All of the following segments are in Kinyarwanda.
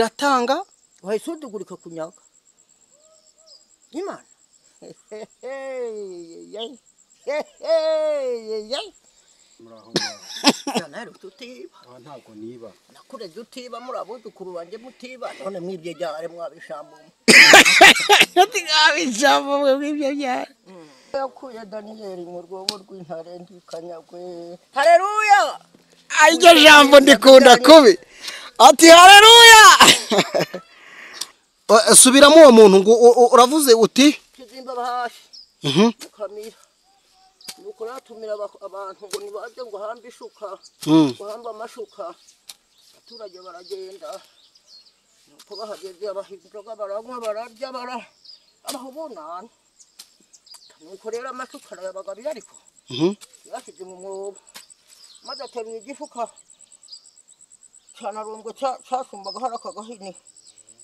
Ratanga wahesudugurika kunyaga Imana muraho nari tutiba ntabwo niba nakureze utiba murabuzukuru banje mutiba none mwibye byare mwabishambo tigabijamo mwibyo byari yakuye Daniyeli mu rwobo rw'intare ndikanyagwe haleluya iryo jambo ndikunda kubi ati haleluya subiramo uwo muntu ngo uravuze uti kizimba bahashi kamira nuko ratumira abantu ngo nibaze ngo hamba ishuka guhamba amashuka abaturage baragenda nuko bahageze abahinduka baranywa bararya abahubunana nuko rero amashuka arayabagabira ariko yashyize mu mwobo maze ateruye igifuka cyanarumbwe cyasumbaga hari akagahini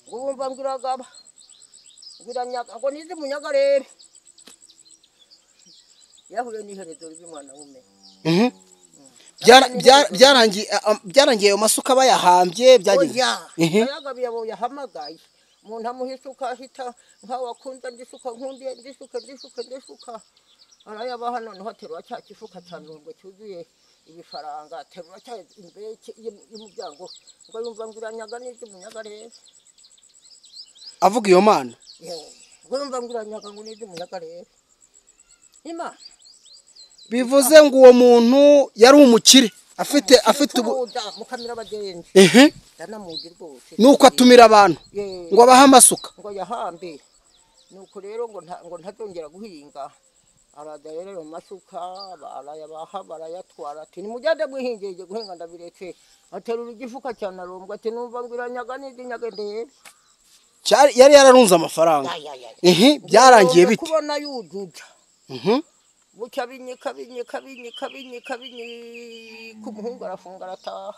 ngo bumva ngiragaba ngiranyaga ngo nize munyaga rero yahuye n'iherezo ry'umwana w'umenye byarangiye ayo masuka bayahambye byagenze ayagabiye abo yahamagaye umuntu amuhisuka ahita nkaho akunda ndisuka nkundiye ndisuka arayabaha noneho aterura cya kifuka cyanurwe cyuzuye ibifaranga aterura cya imbere y'umuryango ngo yumva ngiranyaga n'iby'umunyaga rero avuga iyo mana ngo yumva ngiranyaga ngo n'iby'umunyaga rero Imana bivuze ngo uwo muntu yari umukire afite mukamira abagenzi yanamuzi rwose nuko atumira abantu ngo abahe amasuka ngo yahambe nuko rero ngo ntazongera guhinga arada rero amasuka barayabaha barayatwara ati nimujyade guhingeje guhinga ndabiretse aterura igifuka cyanarumbwe ati numva ngiranyaga n'idinyaga ndebe yari yararunze amafaranga byarangiye bite kubona yujuja bucya binyika kumuhungu arafunga arataha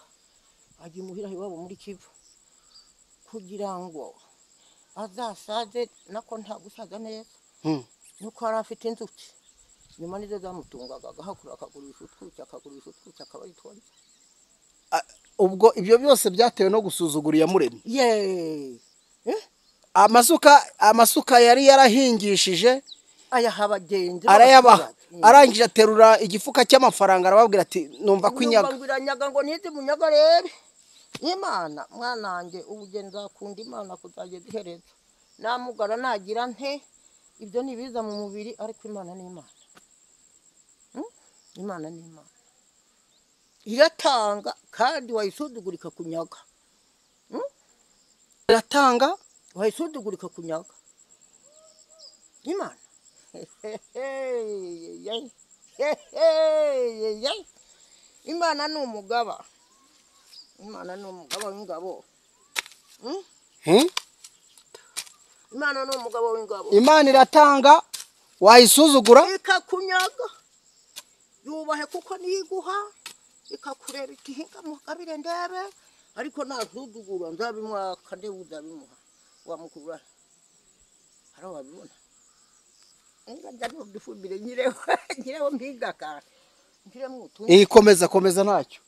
ajya imuhira iwabo muri Kivu kugira ngo azasaze nako nta gusaza neza nuko yari afite inzuki nyuma nizo zamutungaga agahakura akagurisha utwuki akaba yitwara ubwo ibyo byose byatewe no gusuzugura iyamuremye amasuka yari yarahingishije ayaha abagenzi arayabaha arangije aterura igifuka cy'amafaranga arababwira ati numva kwinyaga ngo nize munyaga rebe Imana mwanange ubugeni zakunda Imana kuzageza iherezo namugara nagira nte ibyo nibiza mu mubiri ariko Imana ni Imana Imana ni Imana iratanga kandi wayisudugurika kunyaga iratanga wayisudugurika kunyaga Imana Imana ni umugaba w'ingabo Imana ni umugabo w'ingabo Imana iratanga wayisuzugura ikakunyaga yubahe kuko niguha ikakureba ikihinga mugabire ndebe ariko nazudugura nzabimwaka nde uzabimuha wamukura haro wabibona nyireho mbigaka komeza ntacyo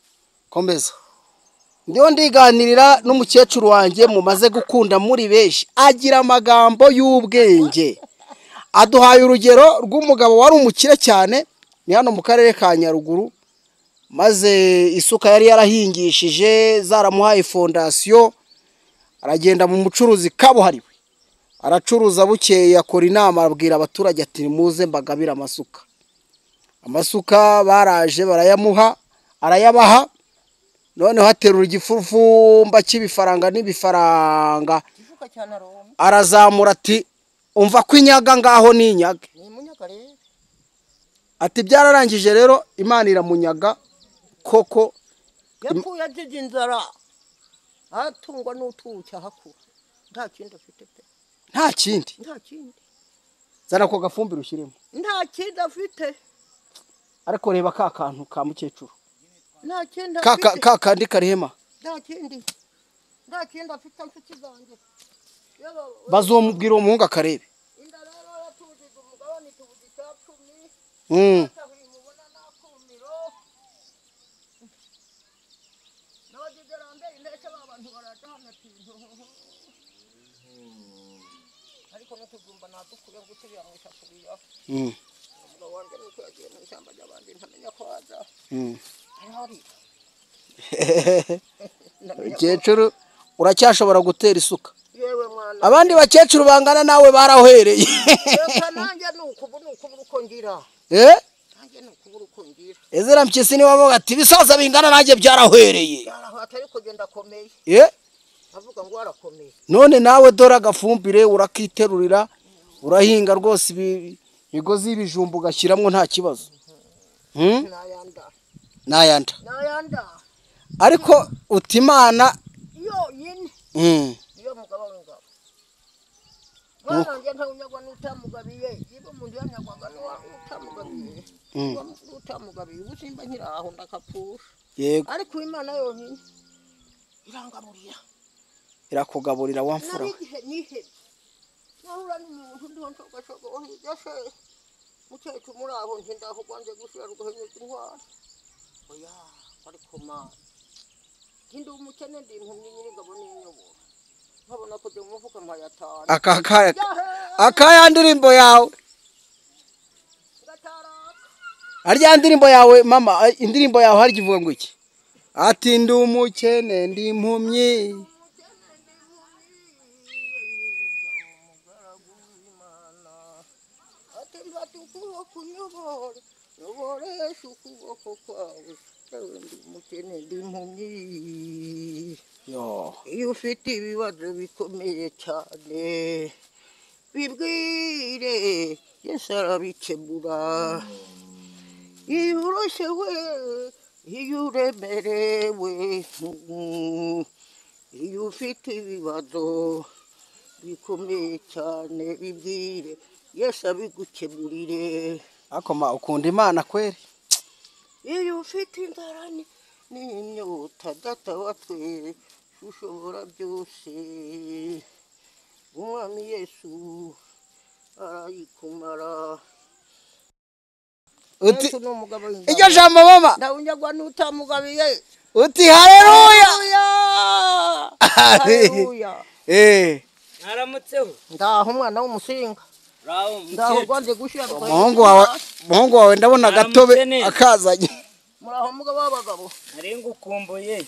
komeza ndiho ndiganirira n'umukecuru wanjye mumaze gukunda muri benshi agira amagambo y'ubwenge aduhaye urugero rw'umugabo wari umukire cyane ni hano mu karere ka Nyaruguru maze isuka yari yarahingishije zaramuhaye fondasiyo aragenda mu mucuruzi kabuhariwe aracuruza bukeye akora inama abwira abaturage ati muze mbagabira amasuka baraje barayamuha arayabaha noneho aterura igifufumba cy'ibifaranga n'ibifaranga arazamura ati umva kwinyaga ngaho ninyaga ati byararangije rero Imana iramunyaga koko yapfuye agize inzara atungwa n'utwuki ahakura nta kindi afite pe nta kindi zana ko gafumbira ushyiremo nta kindi afite ariko reba ka kantu ka mukecuru nta kindi afite ka kandi karihema nta kindi afite nshuti zanjye bazomubwira uwo muhungu akarebe inda rero yatujije umugabane tubuze cya 10 n'abagize rambe inteke abantu barataha ariko n'utugumba nadukuye gusubira mu isafuriya umugabo wanjye nuko yagiye mu ishyamba ry'abandi ntamenya ko aza ahari Umukecuru uracyashobora gutera isuka. yewe mwana Abandi bakecuru bangana nawe barahwereye. reka nanjye nukubura uko ngira nanjye nukubura uko ngira Ezera Mpyisi ni wavuga ati bisaza bingana nanjye byarahwereye. atari kugenda akomeye avuga ngo warakomeye. None nawe dora agafumbire urakiterurira urahinga rwose imigozi y'ibijumba ugashyiramo nta kibazo. Nayanda. Ariko utimana yonyine iyo mugabo w'ingabo mwana njye ntawunyagwa n'utamugabiye yiba umuntu yanyagwaga n'utamugabiye n'utamugabiye ubusimba nkiri aho ndakapfusha. Yego. Ariko Imana yonyine irangaburira irakugaburira wamfura. nihe nahura n'umuntu ndiho nshogashoga hirya se mukecuru muri aho nti ndaho rwanze gushira rugahenyeza intwara oya ariko mana ndi umukene ndi impumyi nyir'ingabo n'inyobora nkabona ko mu mufuka mpayatanu akaya ndirimbo yawe arya ndirimbo yawe mama indirimbo yawe hari kivuga ngo iki ati ndi umukene ndi impumyi uboresha ukuboko kwawe ndi umukene ndi impumyi. Iyo ufite ibibazo bikomeye cyane bibwire Yesu arabikemura. Iyo urushye we iyo uremerewe iyo ufite ibibazo bikomeye cyane bibwire Yesu abigukemurire. akoma ukunda Imana kweri. Iyo ufite inzara n'inyota data wa twese ushobora byose umwami Yesu arayikumara. Uti iryo jambo mama ndawunyagwa n'utamugabiye uti haleluya haleluya. Naramutseho ndaho umwana w'umusinga ndaho rwanze gushira umuhungu wawe ndabona agatobe akazanye. muraho mugabo w'abagabo nari ngukumbuye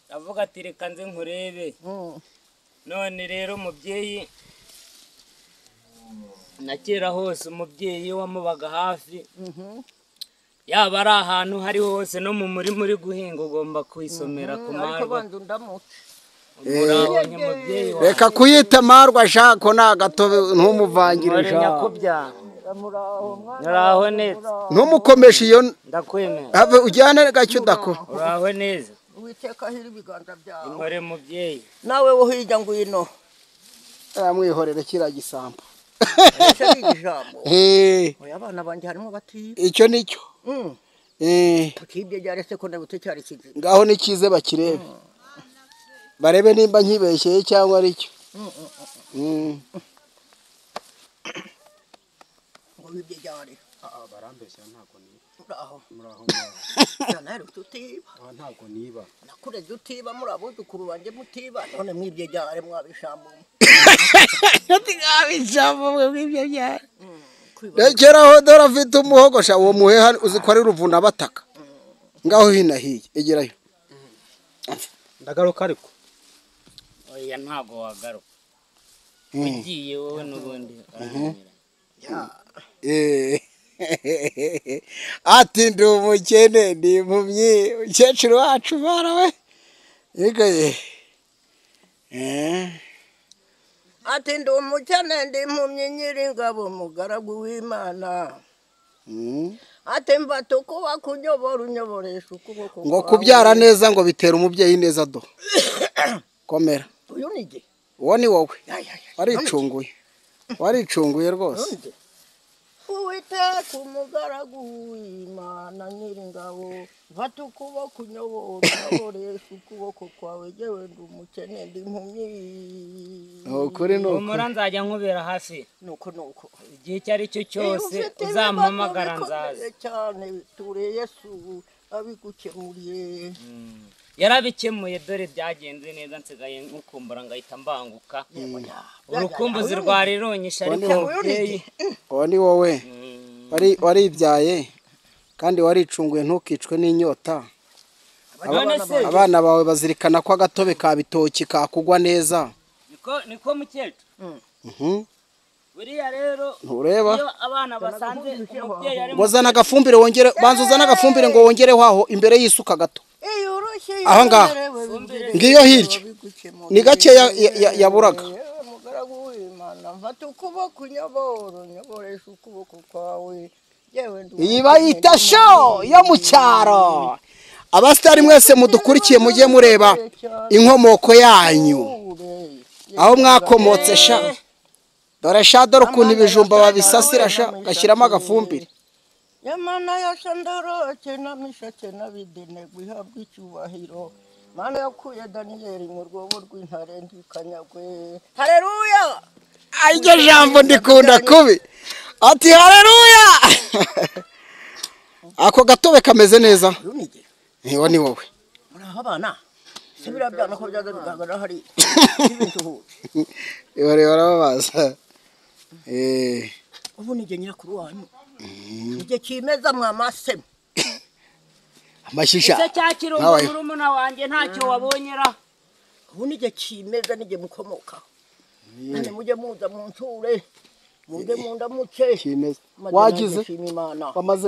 ndavuga ati reka nze nkurebe. None rero mubyeyi na kera hose umubyeyi wamubaga hafi yaba ari ahantu hari hose no mu murima uri guhinga ugomba kwisomera ku marwa. Reka kuyita marwa shako na gatobe ntumuvangire shako uraho neza ntumukomeshe iyo ndakwemera have ujyane gacyo dako. uraho neza Uwiteka hiri ibiganza byawe inkore mubyeyi nawe wo hirya ngwino amwihorere kira gisambo. oya abana banje harimo batiba icyo nicyo kibye byarese ko ndabute cyari kizi ngaho nikize bakirebe barebe nimba nkibeshyeye cyangwa ari cyo. ngo bibye byari barambeshya ntabwo niba muraho muraho nari tutiba ntabwo niba nakure dutiba muri abuzukuru banje mutiba none mwibye byari mwabishambo ati ngabishambo mwibye byari rekeraho dore afite umuhogosha uwo muheha uzi ko ari ruvuna bataka ngaho hinahiye egerayo ndagaruka ariko oya ntago wagaruka ugiye wowe n'ubundi ati ndi umukene ndi impumyi umukecuru wacu barawe yegaye ati ndi umukene ndi impumyi nyir'ingabo umugaragu w'Imana ati mfata ukuba kunyobora unyoboresha ukuboko ngo kubyara neza ngo bitera umubyeyi neza do komera uyu nige uwo ni wowe waricunguye rwose. Uwiteka umugaragu w'Imana nyir'ingabo mfata ukuboko unyoboresha ukuboko kwawe jyewe ndi umukene ndi impumyi. Ukuri nuko umura nzajya nkubera hafi nuko igihe icyo ari cyo cyose uzampamagara nzaza cyane ture Yesu abigukemuriye. yarabikemuye dore byagenze neza nsigaye nkukumbura ngahita mbanguka urukumbuzi rwari ronyisha ariko mubyeyi uwo ni wowe waribyaye kandi waricunguye ntukicwe n'inyota abana bawe bazirikana ko agatobe ka bitoki kakugwa neza niko mukecuru buriya rero ntureba iyo abana basanze umubyeyi ari ngo zana agafumbire wongere banza uzana agafumbire ngo wongereho aho imbere y'isuka gato aha ngaha ngiyo hirya ni gake yaburaga iyi bayita show yo mu cyaro abasitari mwese mudukurikiye mujye mureba inkomoko yanyu aho mwakomotse sha dore ukuntu ibijumba babisasira sha gashyiramo agafumbire Yamana ya shandoroke na mishake na bidene guhabwa icyubahiro mana yakuye Daniel mu rwobo rw'intare ndikanyagwe haleluya iryo jambo ndikunda kubi ati haleluya ako gatobe kameze neza niba ni wowe muraho abana sibira byana ko byaza bigaragara hari ibintu barababaza ubu nije nyirakuru wanyu nije kimeza mwamasemo amashisha ese cyakirungo murumuna wanjye ntacyo wabonyera ubu nije kimeza nije mukomoka nane mujye muza mu nsure mujye mundamuke kimeza wagize bamaze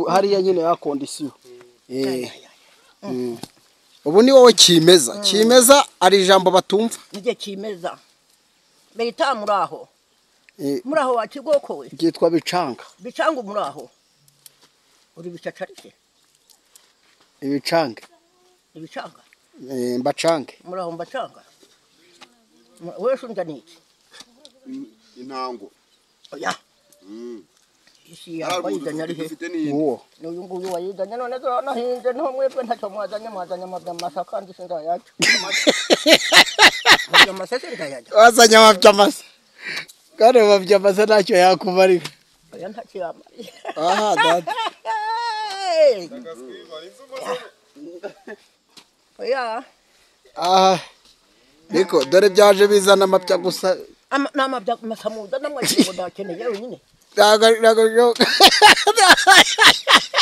hariya nyine ya kondisiyo ubu ni wowe kimeza ari ijambo batumva nije kimeza bita muraho wakigokowe byitwa bicanga muraho uri bicacarike ibicanga mbacange muraho mbacanga wewe shunja niki intango oya isi yabayidanya ari he uwo n'uyu nguyu wayidanya none nahinze nto mwebwe ntacyo mwazanye amabya kandi sinda yacu wazanye amabyamasa kandi amabyamasa ntacyo yakumarira oya ntacyo yamariye aha dada oya aha niko dore byaje bizana amabya gusa n'amabya masamuda namwagiye ndakeneye wenyine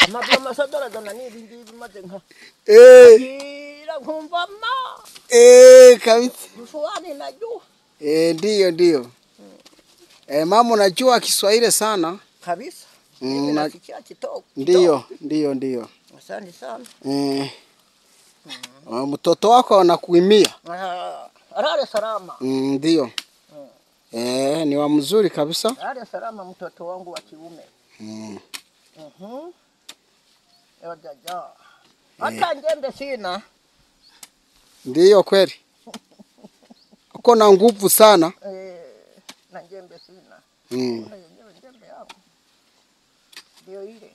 amabya masadora dana n'ibingibi maze nka nkumva ma kabisa mfuani najua ndio mama unajua Kiswahili sana kabisa nasikia kitoko ndio asante sana mtoto wako anakuimia arare salama ndio ni wa mzuri kabisa arare salama mtoto wangu wa kiume jaja hata njembe sina ndio kweli uko na nguvu sana na njembe sina njembe yangu ndio ile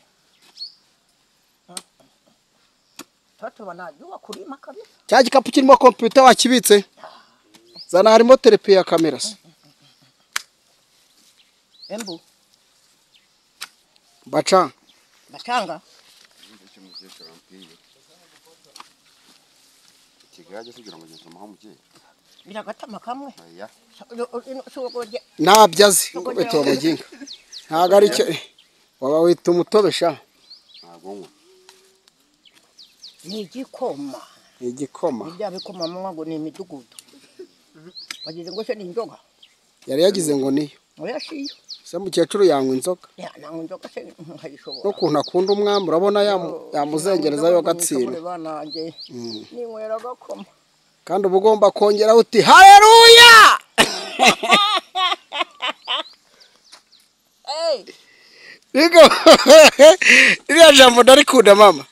watu wanajua kulima kabisa cya gikapu kirimo computer wakibitse zana harimo telepe ya kamera embu bacanga kigaje kugira ngo nsomaho mugiye biragatama kamwe ya nabyazi beto baginga ntago ari cyo waba wita umutobesha ntago ngo ni igikoma ibya bikoma mwango ni imidugudu wagize ngo se ni inzoga yari yagize ngo niyo oya shiyo se mukecuru yanywa inzoga nanywa inzoga se nkayishobora no kuntu akunda umwami urabona yamuzengereza yo gatsindwa banange ninywera gakoma kandi uba ugomba kongera uti haleluya Niko iriya jambo ndarikunda mama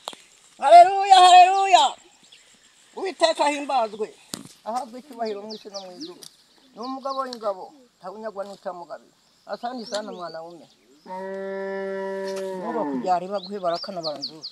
haleluya Uwiteka himbazwe ahabwe icyubahiro mu isi no mu ijuru ni umugabo w'ingabo ntawunyagwa n'utamugabi asandi sana mwana wume ngo kujyari baguhe barakana baranzuza